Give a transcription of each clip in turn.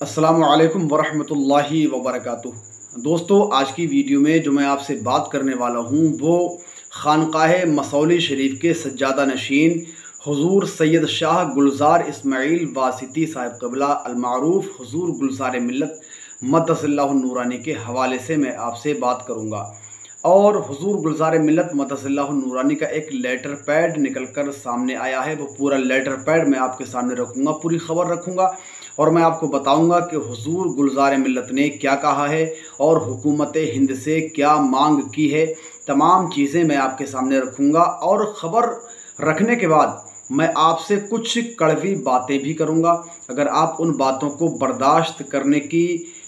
अस्सलामु अलैकुम वरहमतुल्लाहि वबरकातुह। दोस्तों, आज की वीडियो में जो मैं आपसे बात करने वाला हूँ वो खानकाह मसौली शरीफ के सज्जादा नशीन हुजूर सैयद शाह गुलजार इस्माइल वासिती साहिब क़िबला अलमारूफ हुजूर गुलजार मिल्लत मद्दसल्लाहु नूरानी के हवाले से मैं आपसे बात करूँगा। और हुजूर गुलजार मिल्लत मद्दसल्लाहु नूरानी का एक लेटर पैड निकल कर सामने आया है। वो पूरा लेटर पैड मैं आपके सामने रखूँगा, पूरी खबर रखूँगा और मैं आपको बताऊंगा कि हुजूर गुलजार मिल्लत ने क्या कहा है और हुकूमत हिंद से क्या मांग की है। तमाम चीज़ें मैं आपके सामने रखूँगा और ख़बर रखने के बाद मैं आपसे कुछ कड़वी बातें भी करूँगा। अगर आप उन बातों को बर्दाश्त करने की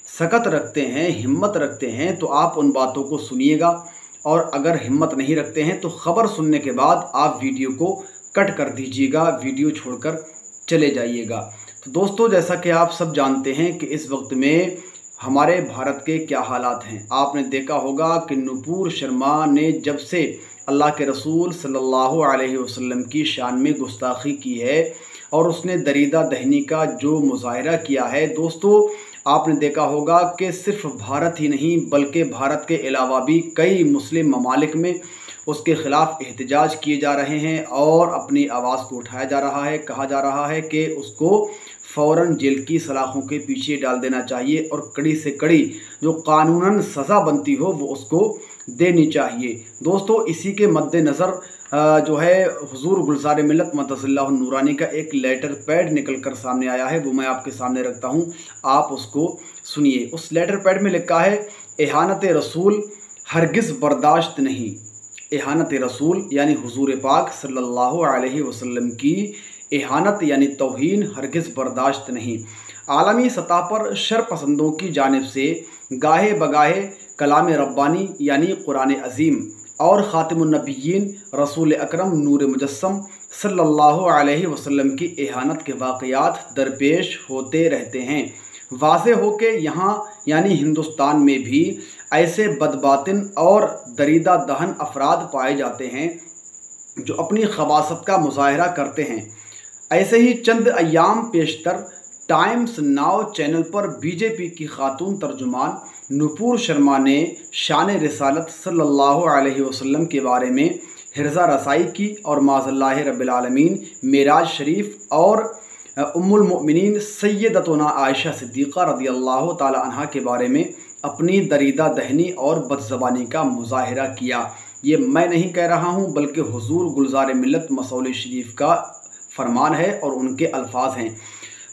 सकत रखते हैं, हिम्मत रखते हैं, तो आप उन बातों को सुनिएगा। और अगर हिम्मत नहीं रखते हैं तो ख़बर सुनने के बाद आप वीडियो को कट कर दीजिएगा, वीडियो छोड़कर चले जाइएगा। तो दोस्तों, जैसा कि आप सब जानते हैं कि इस वक्त में हमारे भारत के क्या हालात हैं। आपने देखा होगा कि नुपुर शर्मा ने जब से अल्लाह के रसूल सल्लल्लाहु अलैहि वसल्लम की शान में गुस्ताखी की है और उसने दरीदा दहनी का जो मुजाहरा किया है, दोस्तों आपने देखा होगा कि सिर्फ भारत ही नहीं बल्कि भारत के अलावा भी कई मुस्लिम ममालिक में उसके ख़िलाफ़ एहतजाज किए जा रहे हैं और अपनी आवाज़ को उठाया जा रहा है। कहा जा रहा है कि उसको फ़ौरन जेल की सलाखों के पीछे डाल देना चाहिए और कड़ी से कड़ी जो कानूनन सज़ा बनती हो वो उसको देनी चाहिए। दोस्तों, इसी के मद्देनज़र जो है हुजूर गुलजार मिल्लत मद्दसल्लाहु नूरानी का एक लेटर पैड निकल कर सामने आया है, वो मैं आपके सामने रखता हूँ, आप उसको सुनिए। उस लेटर पैड में लिखा है, एहानत रसूल हरगिज़ बर्दाश्त नहीं। एहानत रसूल यानी हुजूर पाक सल्लल्लाहु अलैहि वसल्लम की एहानत यानी तौहीन हरगिज़ बर्दाश्त नहीं। आलमी सतह पर शर पसंदों की जानिब से गाहे बगाहे कलाम रब्बानी यानी कुरान अज़ीम और ख़ातिमुन नबिय्यीन रसूल अकरम नूर मुजस्सम सल्लल्लाहु अलैहि वसल्लम की एहानत के वाक़यात दरपेश होते रहते हैं। वाज़े हो के यहाँ यानी हिंदुस्तान में भी ऐसे बदबातिन और दरीदा दहन अफराद पाए जाते हैं जो अपनी खबासत का मुजाहरा करते हैं। ऐसे ही चंद अय्याम पेशतर टाइम्स नाउ चैनल पर बीजेपी की खातून तर्जुमान नुपुर शर्मा ने शान रिसालत सल्लल्लाहु अलैहि वसल्लम के बारे में हिर्ज़ा रसाई की और माज़ल्लाह रब्बिल आलमीन मेराज शरीफ और उम्मुल मोमिनीन सैयदतुना आयशा सिद्दीक़ा रज़ियल्लाहु ताला अन्हा के बारे में अपनी दरीदा दहनी और बदज़बानी का मुजाहरा किया। ये मैं नहीं कह रहा हूँ बल्कि हुजूर गुलजार मिल्लत मसौली शरीफ का फरमान है और उनके अल्फाज हैं।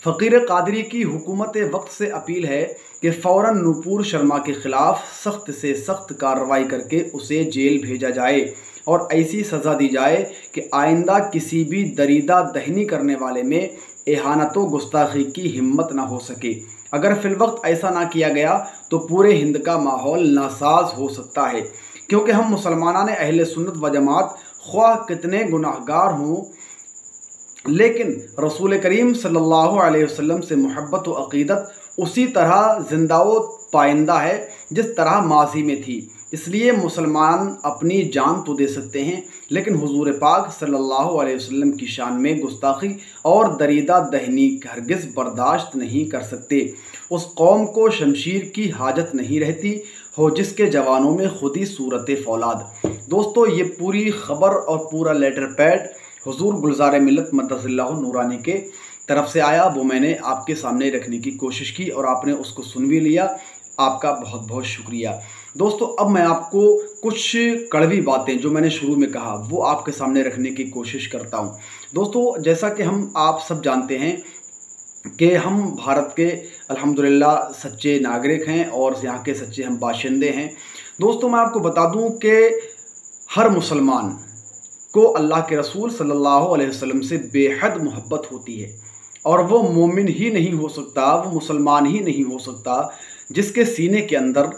फ़कीर कादरी की हुकूमत वक्त से अपील है कि फ़ौरन नुपुर शर्मा के ख़िलाफ़ सख्त से सख्त कार्रवाई करके उसे जेल भेजा जाए और ऐसी सज़ा दी जाए कि आइंदा किसी भी दरीदा दहनी करने वाले में एहानत व गुस्ताखी की हिम्मत ना हो सके। अगर फ़िलवक्त ऐसा ना किया गया तो पूरे हिंद का माहौल नासाज हो सकता है, क्योंकि हम मुसलमानान अहले सुन्नत व जमात ख्वाह कितने गुनाहगार हों लेकिन रसूल करीम सल्लल्लाहु अलैहि वसल्लम से मोहब्बत व अक़ीदत उसी तरह ज़िंदा व पाइंदा है जिस तरह माजी में थी। इसलिए मुसलमान अपनी जान तो दे सकते हैं लेकिन हुजूर पाक सल्लल्लाहु अलैहि वसल्लम की शान में गुस्ताखी और दरीदा दहनी हरगिज़ बर्दाश्त नहीं कर सकते। उस कौम को शमशीर की हाजत नहीं रहती हो जिसके जवानों में खुद ही सूरत फौलाद। दोस्तों, ये पूरी ख़बर और पूरा लेटर पैड हुजूर गुलजार मिल्लत मद्दसल्लाहु नूरानी के तरफ से आया, वो मैंने आपके सामने रखने की कोशिश की और आपने उसको सुन भी लिया। आपका बहुत बहुत शुक्रिया। दोस्तों, अब मैं आपको कुछ कड़वी बातें जो मैंने शुरू में कहा वो आपके सामने रखने की कोशिश करता हूँ। दोस्तों, जैसा कि हम आप सब जानते हैं कि हम भारत के अल्हम्दुलिल्लाह सच्चे नागरिक हैं और यहाँ के सच्चे हम बाशिंदे हैं। दोस्तों, मैं आपको बता दूँ कि हर मुसलमान को अल्लाह के रसूल सल्लल्लाहु अलैहि वसल्लम से बेहद मोहब्बत होती है और वो मोमिन ही नहीं हो सकता, वो मुसलमान ही नहीं हो सकता जिसके सीने के अंदर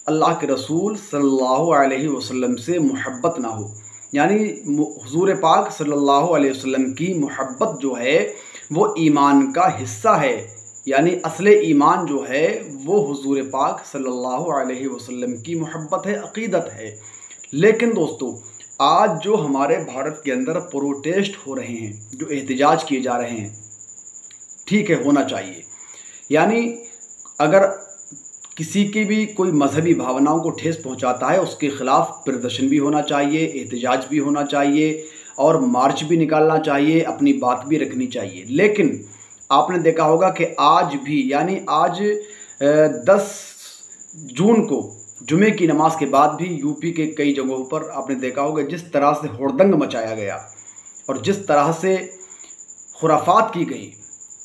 अल्लाह के रसूल सल्लल्लाहु अलैहि वसल्लम से मोहब्बत ना हो। यानी हुजूर पाक सल्लल्लाहु अलैहि वसल्लम की मोहब्बत जो है वो ईमान का हिस्सा है। यानी असले ईमान जो है वो हुजूर पाक सल्लल्लाहु अलैहि वसल्लम की मोहब्बत है, अक़ीदत है। लेकिन दोस्तों, आज जो हमारे भारत के अंदर प्रोटेस्ट हो रहे हैं, जो एहतजाज किए जा रहे हैं, ठीक है, होना चाहिए। यानी अगर किसी की भी कोई मजहबी भावनाओं को ठेस पहुंचाता है उसके ख़िलाफ़ प्रदर्शन भी होना चाहिए, एहतजाज भी होना चाहिए और मार्च भी निकालना चाहिए, अपनी बात भी रखनी चाहिए। लेकिन आपने देखा होगा कि आज भी, यानी आज 10 जून को जुमे की नमाज के बाद भी यूपी के कई जगहों पर आपने देखा होगा जिस तरह से हुड़दंग मचाया गया और जिस तरह से खुराफात की गई।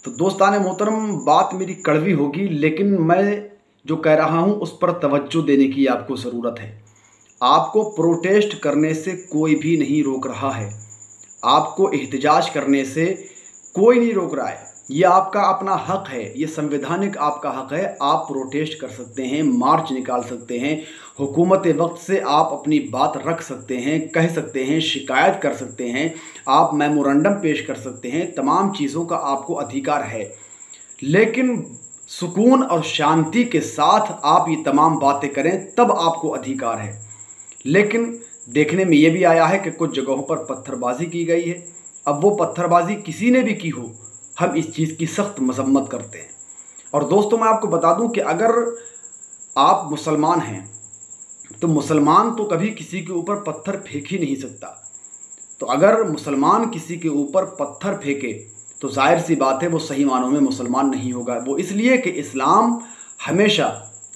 तो दोस्ताने मोहतरम, बात मेरी कड़वी होगी लेकिन मैं जो कह रहा हूँ उस पर तवज्जो देने की आपको ज़रूरत है। आपको प्रोटेस्ट करने से कोई भी नहीं रोक रहा है, आपको एहतजाज करने से कोई नहीं रोक रहा है। ये आपका अपना हक है, ये संवैधानिक आपका हक है। आप प्रोटेस्ट कर सकते हैं, मार्च निकाल सकते हैं, हुकूमत वक्त से आप अपनी बात रख सकते हैं, कह सकते हैं, शिकायत कर सकते हैं, आप मेमोरेंडम पेश कर सकते हैं, तमाम चीज़ों का आपको अधिकार है। लेकिन सुकून और शांति के साथ आप ये तमाम बातें करें तब आपको अधिकार है। लेकिन देखने में ये भी आया है कि कुछ जगहों पर पत्थरबाजी की गई है। अब वो पत्थरबाजी किसी ने भी की हो, हम इस चीज़ की सख्त मजम्मत करते हैं। और दोस्तों, मैं आपको बता दूं कि अगर आप मुसलमान हैं तो मुसलमान तो कभी किसी के ऊपर पत्थर फेंक ही नहीं सकता। तो अगर मुसलमान किसी के ऊपर पत्थर फेंके तो जाहिर सी बात है वो सही मानों में मुसलमान नहीं होगा। वो इसलिए कि इस्लाम हमेशा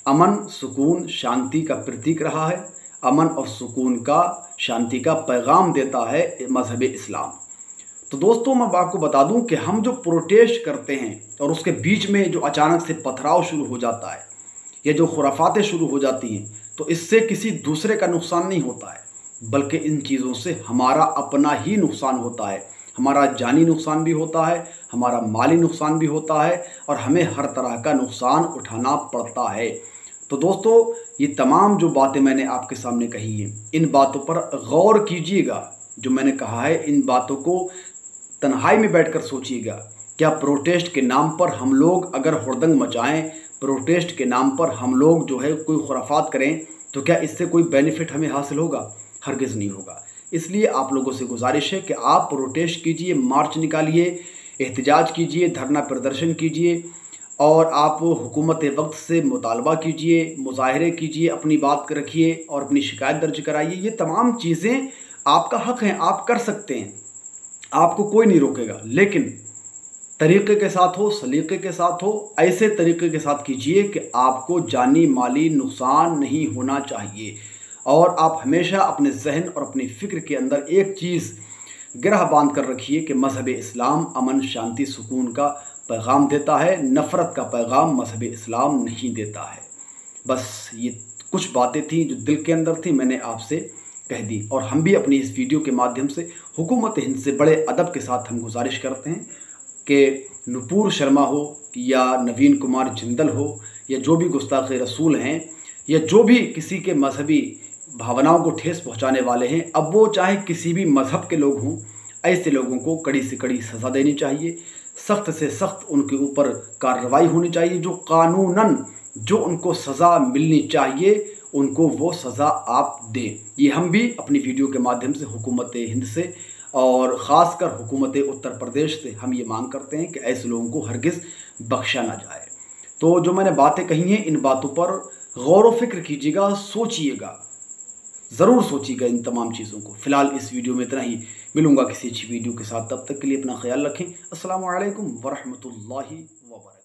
अमन, सुकून, शांति का प्रतीक रहा है। अमन और सुकून का, शांति का पैगाम देता है मज़हब इस्लाम। तो दोस्तों, मैं आपको बता दूं कि हम जो प्रोटेस्ट करते हैं और उसके बीच में जो अचानक से पथराव शुरू हो जाता है या जो खुराफातें शुरू हो जाती हैं, तो इससे किसी दूसरे का नुकसान नहीं होता है, बल्कि इन चीज़ों से हमारा अपना ही नुकसान होता है। हमारा जानी नुकसान भी होता है, हमारा माली नुकसान भी होता है और हमें हर तरह का नुकसान उठाना पड़ता है। तो दोस्तों, ये तमाम जो बातें मैंने आपके सामने कही हैं, इन बातों पर गौर कीजिएगा। जो मैंने कहा है, इन बातों को तन्हाई में बैठकर सोचिएगा। क्या प्रोटेस्ट के नाम पर हम लोग अगर हुड़दंग मचाएं, प्रोटेस्ट के नाम पर हम लोग जो है कोई खुराफात करें, तो क्या इससे कोई बेनिफिट हमें हासिल होगा? हरगिज़ नहीं होगा। इसलिए आप लोगों से गुजारिश है कि आप प्रोटेस्ट कीजिए, मार्च निकालिए, एहतजाज कीजिए, धरना प्रदर्शन कीजिए और आप हुकूमत वक्त से मुतालबा कीजिए, मुज़ाहरे कीजिए, अपनी बात रखिए और अपनी शिकायत दर्ज कराइए। ये तमाम चीज़ें आपका हक हैं, आप कर सकते हैं, आपको कोई नहीं रोकेगा। लेकिन तरीक़े के साथ हो, सलीक़े के साथ हो, ऐसे तरीक़े के साथ कीजिए कि आपको जानी माली नुकसान नहीं होना चाहिए। और आप हमेशा अपने जहन और अपनी फ़िक्र के अंदर एक चीज़ गिरह बांध कर रखिए कि मज़हब इस्लाम अमन, शांति, सुकून का पैगाम देता है, नफ़रत का पैगाम मज़हब इस्लाम नहीं देता है। बस ये कुछ बातें थी जो दिल के अंदर थी, मैंने आपसे कह दी। और हम भी अपनी इस वीडियो के माध्यम से हुकूमत हिंद से बड़े अदब के साथ हम गुजारिश करते हैं कि नुपुर शर्मा हो या नवीन कुमार जिंदल हो या जो भी गुस्ताख़ रसूल हैं या जो भी किसी के मजहबी भावनाओं को ठेस पहुंचाने वाले हैं, अब वो चाहे किसी भी मज़हब के लोग हों, ऐसे लोगों को कड़ी से कड़ी सज़ा देनी चाहिए, सख्त से सख्त उनके ऊपर कार्रवाई होनी चाहिए। जो कानूनन जो उनको सज़ा मिलनी चाहिए उनको वो सज़ा आप दें। ये हम भी अपनी वीडियो के माध्यम से हुकूमत हिंद से और ख़ासकर हुकूमत उत्तर प्रदेश से हम ये मांग करते हैं कि ऐसे लोगों को हरगिज़ बख्शा ना जाए। तो जो मैंने बातें कही हैं, इन बातों पर गौर व फिक्र कीजिएगा, सोचिएगा, ज़रूर सोचिएगा इन तमाम चीज़ों को। फ़िलहाल इस वीडियो में इतना ही। मिलूँगा किसी अच्छी वीडियो के साथ, तब तक के लिए अपना ख्याल रखें। अस्सलामु अलैकुम वरहमतुल्लाहि वबरकातुहू।